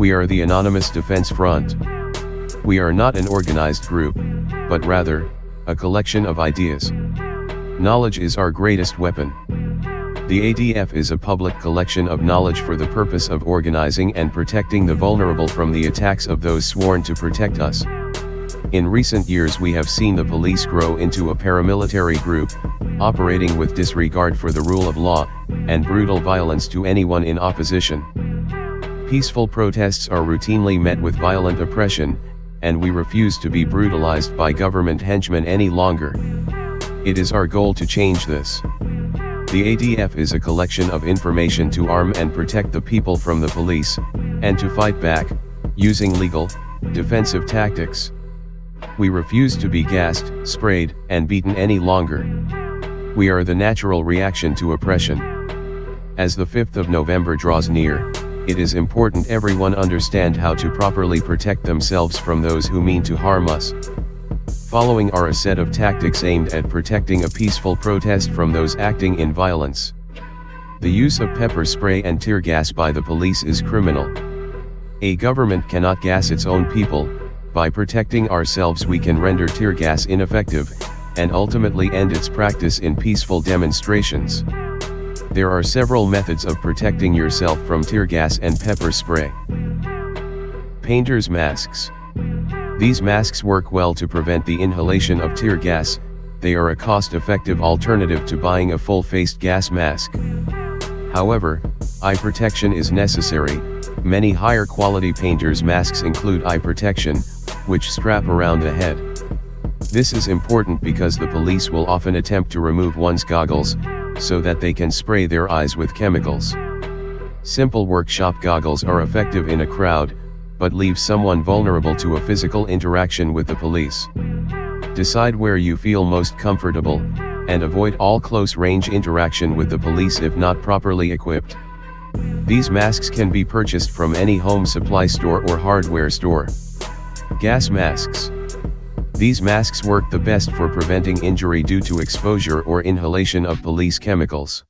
We are the Anonymous Defense Front. We are not an organized group, but rather, a collection of ideas. Knowledge is our greatest weapon. The ADF is a public collection of knowledge for the purpose of organizing and protecting the vulnerable from the attacks of those sworn to protect us. In recent years we have seen the police grow into a paramilitary group, operating with disregard for the rule of law, and brutal violence to anyone in opposition. Peaceful protests are routinely met with violent oppression, and we refuse to be brutalized by government henchmen any longer. It is our goal to change this. The ADF is a collection of information to arm and protect the people from the police, and to fight back, using legal, defensive tactics. We refuse to be gassed, sprayed, and beaten any longer. We are the natural reaction to oppression. As the 5th of November draws near, it is important everyone understand how to properly protect themselves from those who mean to harm us. Following are a set of tactics aimed at protecting a peaceful protest from those acting in violence. The use of pepper spray and tear gas by the police is criminal. A government cannot gas its own people. By protecting ourselves we can render tear gas ineffective, and ultimately end its practice in peaceful demonstrations. There are several methods of protecting yourself from tear gas and pepper spray. Painter's masks. These masks work well to prevent the inhalation of tear gas. They are a cost-effective alternative to buying a full-faced gas mask. However, eye protection is necessary. Many higher quality painter's masks include eye protection, which strap around the head. This is important because the police will often attempt to remove one's goggles, so that they can spray their eyes with chemicals. Simple workshop goggles are effective in a crowd, but leave someone vulnerable to a physical interaction with the police. Decide where you feel most comfortable, and avoid all close-range interaction with the police if not properly equipped. These masks can be purchased from any home supply store or hardware store. Gas masks. These masks work the best for preventing injury due to exposure or inhalation of police chemicals.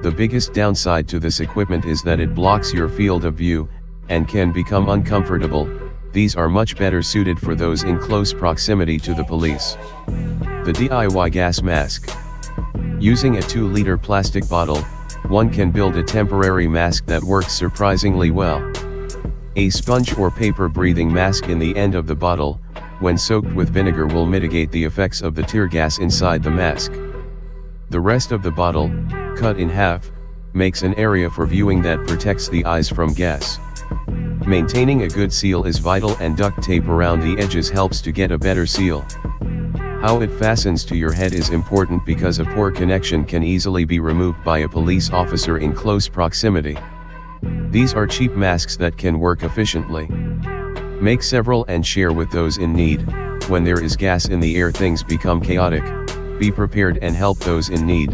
The biggest downside to this equipment is that it blocks your field of view, and can become uncomfortable. These are much better suited for those in close proximity to the police. The DIY gas mask. Using a 2-liter plastic bottle, one can build a temporary mask that works surprisingly well. A sponge or paper breathing mask in the end of the bottle, when soaked with vinegar, will mitigate the effects of the tear gas inside the mask. The rest of the bottle, cut in half, makes an area for viewing that protects the eyes from gas. Maintaining a good seal is vital, and duct tape around the edges helps to get a better seal. How it fastens to your head is important because a poor connection can easily be removed by a police officer in close proximity. These are cheap masks that can work efficiently. Make several and share with those in need. When there is gas in the air, things become chaotic. Be prepared and help those in need.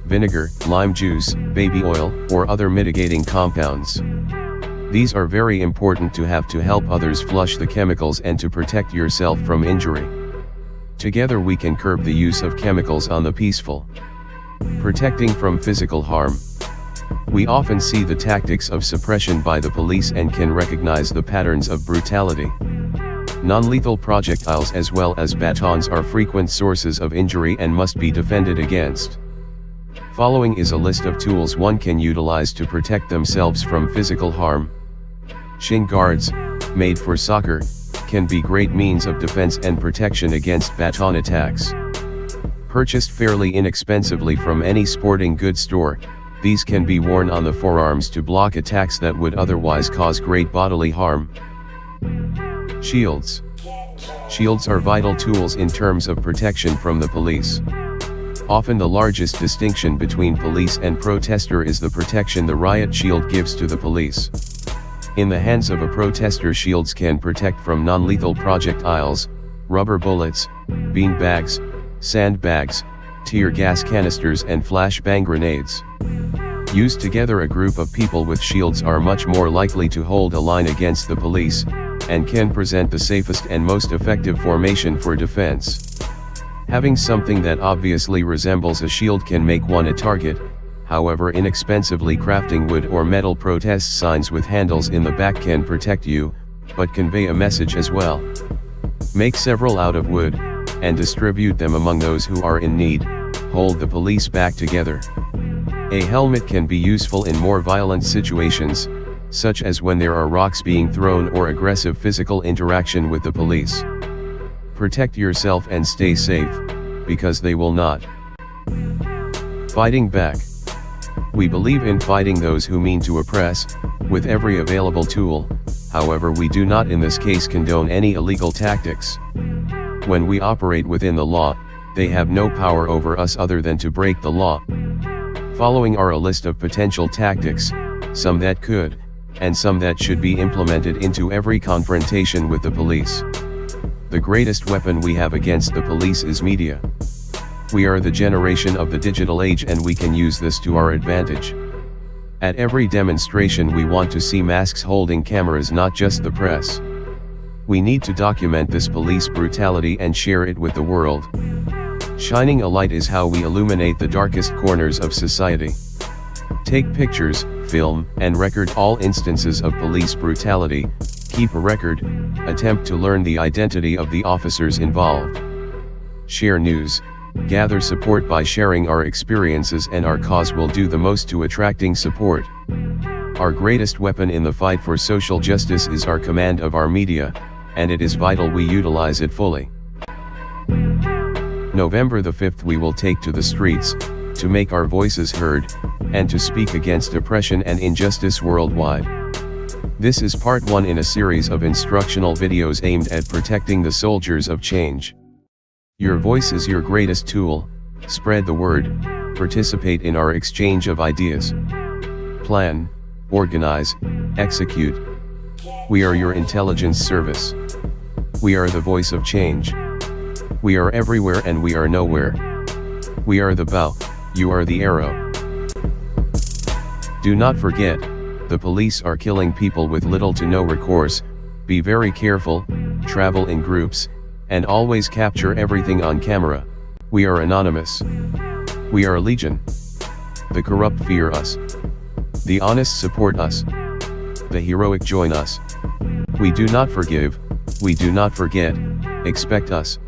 Vinegar, lime juice, baby oil, or other mitigating compounds. These are very important to have to help others flush the chemicals and to protect yourself from injury. Together we can curb the use of chemicals on the peaceful. Protecting from physical harm. We often see the tactics of suppression by the police and can recognize the patterns of brutality. Non-lethal projectiles as well as batons are frequent sources of injury and must be defended against. Following is a list of tools one can utilize to protect themselves from physical harm. Shin guards, made for soccer, can be great means of defense and protection against baton attacks. Purchased fairly inexpensively from any sporting goods store, these can be worn on the forearms to block attacks that would otherwise cause great bodily harm. Shields. Shields are vital tools in terms of protection from the police. Often the largest distinction between police and protester is the protection the riot shield gives to the police. In the hands of a protester, shields can protect from non-lethal projectiles, rubber bullets, bean bags, sandbags, tear gas canisters and flashbang grenades. Used together, a group of people with shields are much more likely to hold a line against the police, and can present the safest and most effective formation for defense. Having something that obviously resembles a shield can make one a target. however inexpensively crafting wood or metal protest signs with handles in the back can protect you, but convey a message as well. Make several out of wood, and distribute them among those who are in need. Hold the police back together. A helmet can be useful in more violent situations, such as when there are rocks being thrown or aggressive physical interaction with the police. Protect yourself and stay safe, because they will not. Fighting back. We believe in fighting those who mean to oppress, with every available tool. However, we do not in this case condone any illegal tactics. When we operate within the law, they have no power over us other than to break the law. Following are a list of potential tactics, some that could, and some that should be implemented into every confrontation with the police. The greatest weapon we have against the police is media. We are the generation of the digital age and we can use this to our advantage. At every demonstration we want to see masks holding cameras, not just the press. We need to document this police brutality and share it with the world. Shining a light is how we illuminate the darkest corners of society. Take pictures, film, and record all instances of police brutality, keep a record, attempt to learn the identity of the officers involved. Share news, gather support by sharing our experiences, and our cause will do the most to attracting support. Our greatest weapon in the fight for social justice is our command of our media, and it is vital we utilize it fully. November the 5th we will take to the streets, to make our voices heard, and to speak against oppression and injustice worldwide. This is part 1 in a series of instructional videos aimed at protecting the soldiers of change. Your voice is your greatest tool. Spread the word, participate in our exchange of ideas. Plan, organize, execute. We are your intelligence service. We are the voice of change. We are everywhere and we are nowhere. We are the bow, you are the arrow. Do not forget, the police are killing people with little to no recourse. Be very careful, travel in groups, and always capture everything on camera. We are anonymous. We are legion. The corrupt fear us. The honest support us. The heroic join us. We do not forgive, we do not forget, expect us.